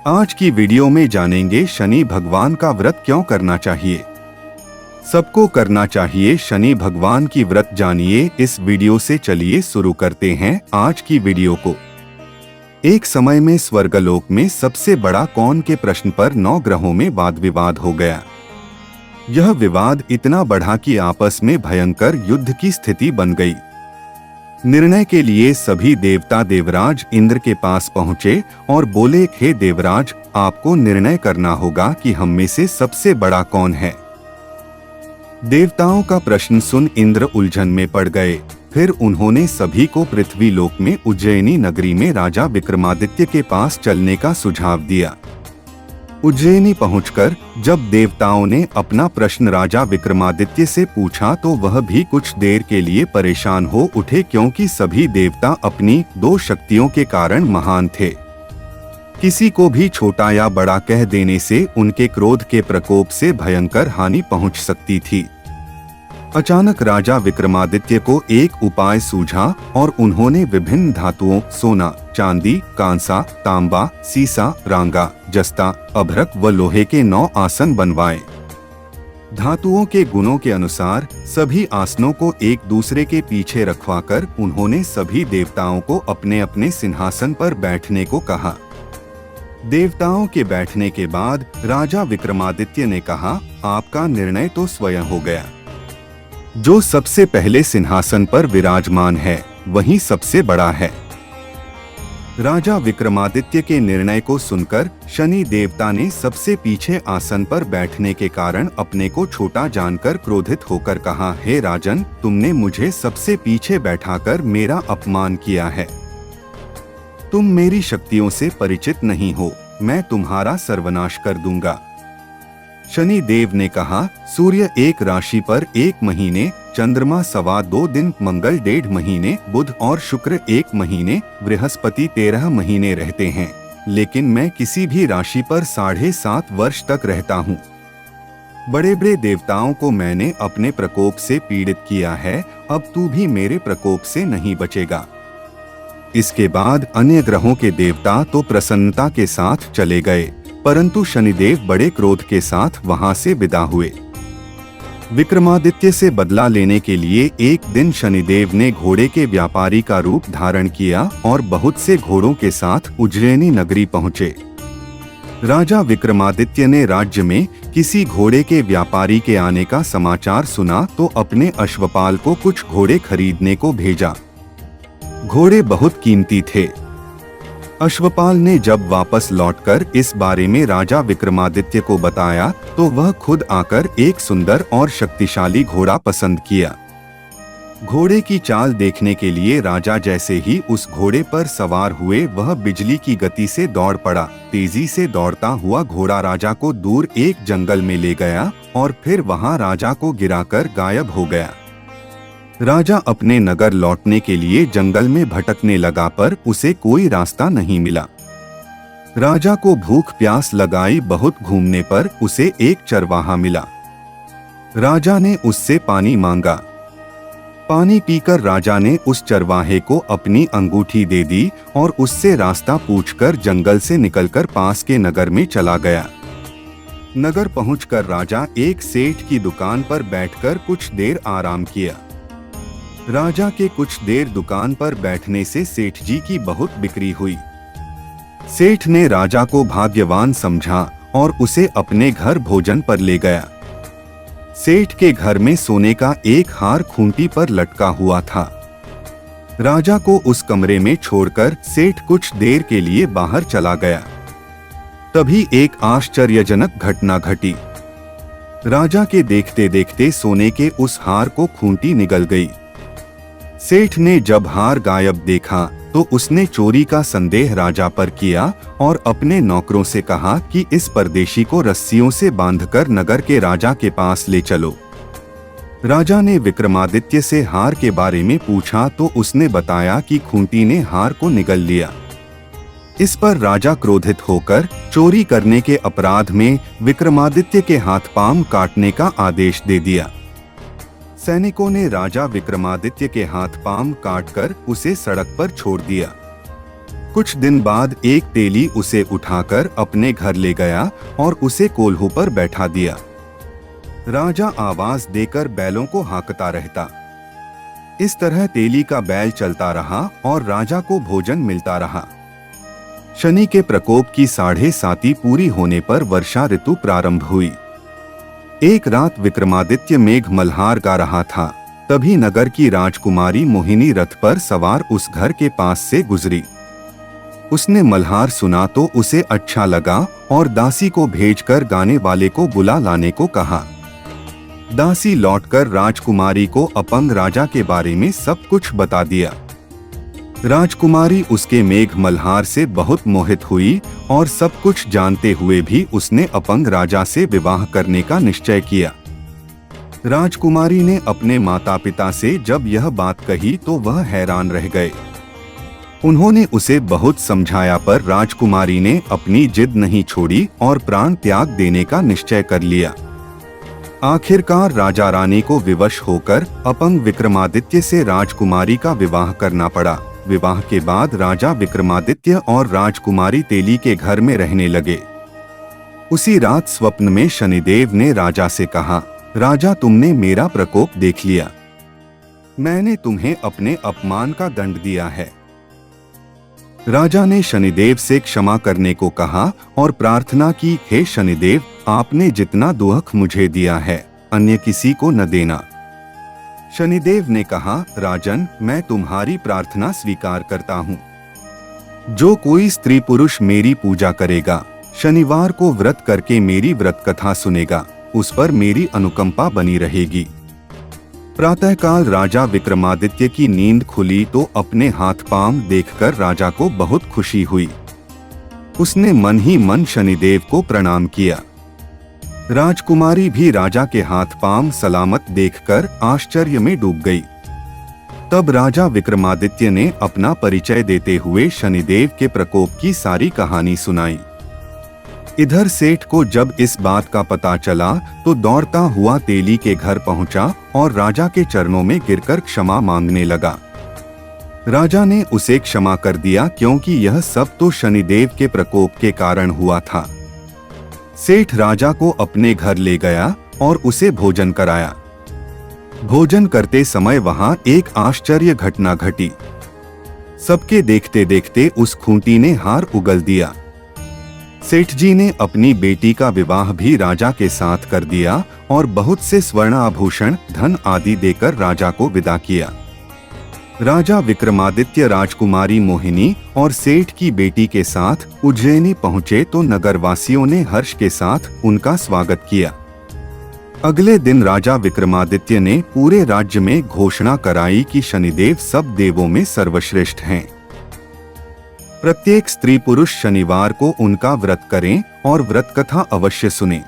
आज की वीडियो में जानेंगे शनि भगवान का व्रत क्यों करना चाहिए। सबको करना चाहिए शनि भगवान की व्रत जानिए इस वीडियो से। चलिए शुरू करते हैं आज की वीडियो को। एक समय में स्वर्गलोक में सबसे बड़ा कौन के प्रश्न पर 9 ग्रहों में वाद विवाद हो गया। यह विवाद इतना बढ़ा कि आपस में भयंकर युद्ध की स्थिति बन गई। निर्णय के लिए सभी देवता देवराज इंद्र के पास पहुंचे और बोले, हे देवराज, आपको निर्णय करना होगा कि हम में से सबसे बड़ा कौन है। देवताओं का प्रश्न सुन इंद्र उलझन में पड़ गए। फिर उन्होंने सभी को पृथ्वी लोक में उज्जैनी नगरी में राजा विक्रमादित्य के पास चलने का सुझाव दिया। उज्जैनी पहुंचकर जब देवताओं ने अपना प्रश्न राजा विक्रमादित्य से पूछा तो वह भी कुछ देर के लिए परेशान हो उठे, क्योंकि सभी देवता अपनी 2 शक्तियों के कारण महान थे। किसी को भी छोटा या बड़ा कह देने से उनके क्रोध के प्रकोप से भयंकर हानि पहुंच सकती थी। अचानक राजा विक्रमादित्य को एक उपाय सूझा और उन्होंने विभिन्न धातुओं सोना, चांदी, कांसा, तांबा, सीसा, रांगा, जस्ता, अभ्रक व लोहे के 9 आसन बनवाए। धातुओं के गुणों के अनुसार सभी आसनों को एक दूसरे के पीछे रखवाकर उन्होंने सभी देवताओं को अपने अपने सिंहासन पर बैठने को कहा। देवताओं के बैठने के बाद राजा विक्रमादित्य ने कहा, आपका निर्णय तो स्वयं हो गया। जो सबसे पहले सिंहासन पर विराजमान है वही सबसे बड़ा है। राजा विक्रमादित्य के निर्णय को सुनकर शनि देवता ने सबसे पीछे आसन पर बैठने के कारण अपने को छोटा जानकर क्रोधित होकर कहा, हे राजन, तुमने मुझे सबसे पीछे बैठाकर मेरा अपमान किया है। तुम मेरी शक्तियों से परिचित नहीं हो, मैं तुम्हारा सर्वनाश कर दूंगा। शनि देव ने कहा, सूर्य 1 राशि पर 1 महीने, चंद्रमा 2.25 दिन, मंगल 1.5 महीने, बुध और शुक्र 1 महीने, बृहस्पति 13 महीने रहते हैं, लेकिन मैं किसी भी राशि पर 7.5 वर्ष तक रहता हूँ। बड़े बड़े देवताओं को मैंने अपने प्रकोप से पीड़ित किया है, अब तू भी मेरे प्रकोप से नहीं बचेगा। इसके बाद अन्य ग्रहों के देवता तो प्रसन्नता के साथ चले गए, परंतु शनिदेव बड़े क्रोध के साथ वहां से विदा हुए। विक्रमादित्य से बदला लेने के लिए एक दिन शनिदेव ने घोड़े के व्यापारी का रूप धारण किया और बहुत से घोड़ों के साथ उज्जैनी नगरी पहुंचे। राजा विक्रमादित्य ने राज्य में किसी घोड़े के व्यापारी के आने का समाचार सुना तो अपने अश्वपाल को कुछ घोड़े खरीदने को भेजा। घोड़े बहुत कीमती थे। अश्वपाल ने जब वापस लौटकर इस बारे में राजा विक्रमादित्य को बताया तो वह खुद आकर एक सुंदर और शक्तिशाली घोड़ा पसंद किया। घोड़े की चाल देखने के लिए राजा जैसे ही उस घोड़े पर सवार हुए वह बिजली की गति से दौड़ पड़ा। तेजी से दौड़ता हुआ घोड़ा राजा को दूर एक जंगल में ले गया और फिर वहां राजा को गिराकर गायब हो गया। राजा अपने नगर लौटने के लिए जंगल में भटकने लगा पर उसे कोई रास्ता नहीं मिला। राजा को भूख प्यास लगाई, बहुत घूमने पर उसे एक चरवाहा मिला। राजा ने उससे पानी मांगा। पानी पीकर राजा ने उस चरवाहे को अपनी अंगूठी दे दी और उससे रास्ता पूछकर जंगल से निकलकर पास के नगर में चला गया। नगर पहुंचकर राजा एक सेठ की दुकान पर बैठकर कुछ देर आराम किया। राजा के कुछ देर दुकान पर बैठने से सेठ जी की बहुत बिक्री हुई। सेठ ने राजा को भाग्यवान समझा और उसे अपने घर भोजन पर ले गया। सेठ के घर में सोने का एक हार खूंटी पर लटका हुआ था। राजा को उस कमरे में छोड़कर सेठ कुछ देर के लिए बाहर चला गया। तभी एक आश्चर्यजनक घटना घटी। राजा के देखते देखते सोने के उस हार को खूंटी निगल गई। सेठ ने जब हार गायब देखा तो उसने चोरी का संदेह राजा पर किया और अपने नौकरों से कहा कि इस परदेशी को रस्सियों से बांधकर नगर के राजा के पास ले चलो। राजा ने विक्रमादित्य से हार के बारे में पूछा तो उसने बताया कि खूंटी ने हार को निगल लिया। इस पर राजा क्रोधित होकर चोरी करने के अपराध में विक्रमादित्य के हाथ पांव काटने का आदेश दे दिया। सैनिकों ने राजा विक्रमादित्य के हाथ पांव काटकर उसे सड़क पर छोड़ दिया। कुछ दिन बाद एक तेली उसे उठाकर अपने घर ले गया और उसे कोल्हू पर बैठा दिया। राजा आवाज देकर बैलों को हाँकता रहता। इस तरह तेली का बैल चलता रहा और राजा को भोजन मिलता रहा। शनि के प्रकोप की 7.5 पूरी होने पर वर्षा ऋतु प्रारंभ हुई। एक रात विक्रमादित्य मेघ मल्हार गा रहा था। तभी नगर की राजकुमारी मोहिनी रथ पर सवार उस घर के पास से गुजरी। उसने मल्हार सुना तो उसे अच्छा लगा और दासी को भेजकर गाने वाले को बुला लाने को कहा। दासी लौटकर राजकुमारी को अपंग राजा के बारे में सब कुछ बता दिया। राजकुमारी उसके मेघ मल्हार से बहुत मोहित हुई और सब कुछ जानते हुए भी उसने अपंग राजा से विवाह करने का निश्चय किया। राजकुमारी ने अपने माता पिता से जब यह बात कही तो वह हैरान रह गए। उन्होंने उसे बहुत समझाया पर राजकुमारी ने अपनी जिद नहीं छोड़ी और प्राण त्याग देने का निश्चय कर लिया। आखिरकार राजा रानी को विवश होकर अपंग विक्रमादित्य से राजकुमारी का विवाह करना पड़ा। विवाह के बाद राजा विक्रमादित्य और राजकुमारी तेली के घर में रहने लगे। उसी रात स्वप्न में शनिदेव ने राजा से कहा, राजा तुमने मेरा प्रकोप देख लिया। मैंने तुम्हें अपने अपमान का दंड दिया है। राजा ने शनिदेव से क्षमा करने को कहा और प्रार्थना की, हे शनिदेव, आपने जितना दुख मुझे दिया है अन्य किसी को न देना। शनिदेव ने कहा, राजन, मैं तुम्हारी प्रार्थना स्वीकार करता हूँ। जो कोई स्त्री पुरुष मेरी पूजा करेगा, शनिवार को व्रत करके मेरी व्रत कथा सुनेगा, उस पर मेरी अनुकंपा बनी रहेगी। प्रातःकाल राजा विक्रमादित्य की नींद खुली तो अपने हाथ पांव देखकर राजा को बहुत खुशी हुई। उसने मन ही मन शनिदेव को प्रणाम किया। राजकुमारी भी राजा के हाथ पांव सलामत देखकर आश्चर्य में डूब गई। तब राजा विक्रमादित्य ने अपना परिचय देते हुए शनिदेव के प्रकोप की सारी कहानी सुनाई। इधर सेठ को जब इस बात का पता चला तो दौड़ता हुआ तेली के घर पहुंचा और राजा के चरणों में गिरकर क्षमा मांगने लगा। राजा ने उसे क्षमा कर दिया क्योंकि यह सब तो शनिदेव के प्रकोप के कारण हुआ था। सेठ राजा को अपने घर ले गया और उसे भोजन कराया। भोजन करते समय वहां एक आश्चर्य घटना घटी। सबके देखते देखते उस खूंटी ने हार उगल दिया। सेठ जी ने अपनी बेटी का विवाह भी राजा के साथ कर दिया और बहुत से स्वर्ण आभूषण, धन आदि देकर राजा को विदा किया। राजा विक्रमादित्य राजकुमारी मोहिनी और सेठ की बेटी के साथ उज्जैनी पहुंचे तो नगरवासियों ने हर्ष के साथ उनका स्वागत किया। अगले दिन राजा विक्रमादित्य ने पूरे राज्य में घोषणा कराई कि शनिदेव सब देवों में सर्वश्रेष्ठ हैं। प्रत्येक स्त्री पुरुष शनिवार को उनका व्रत करें और व्रत कथा अवश्य सुने।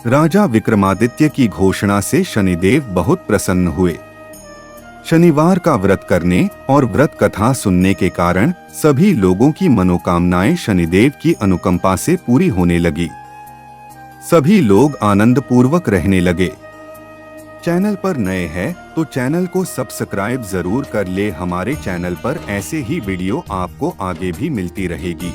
राजा विक्रमादित्य की घोषणा से शनिदेव बहुत प्रसन्न हुए। शनिवार का व्रत करने और व्रत कथा सुनने के कारण सभी लोगों की मनोकामनाएं शनिदेव की अनुकंपा से पूरी होने लगी। सभी लोग आनंद पूर्वक रहने लगे। चैनल पर नए हैं तो चैनल को सब्सक्राइब जरूर कर ले। हमारे चैनल पर ऐसे ही वीडियो आपको आगे भी मिलती रहेगी।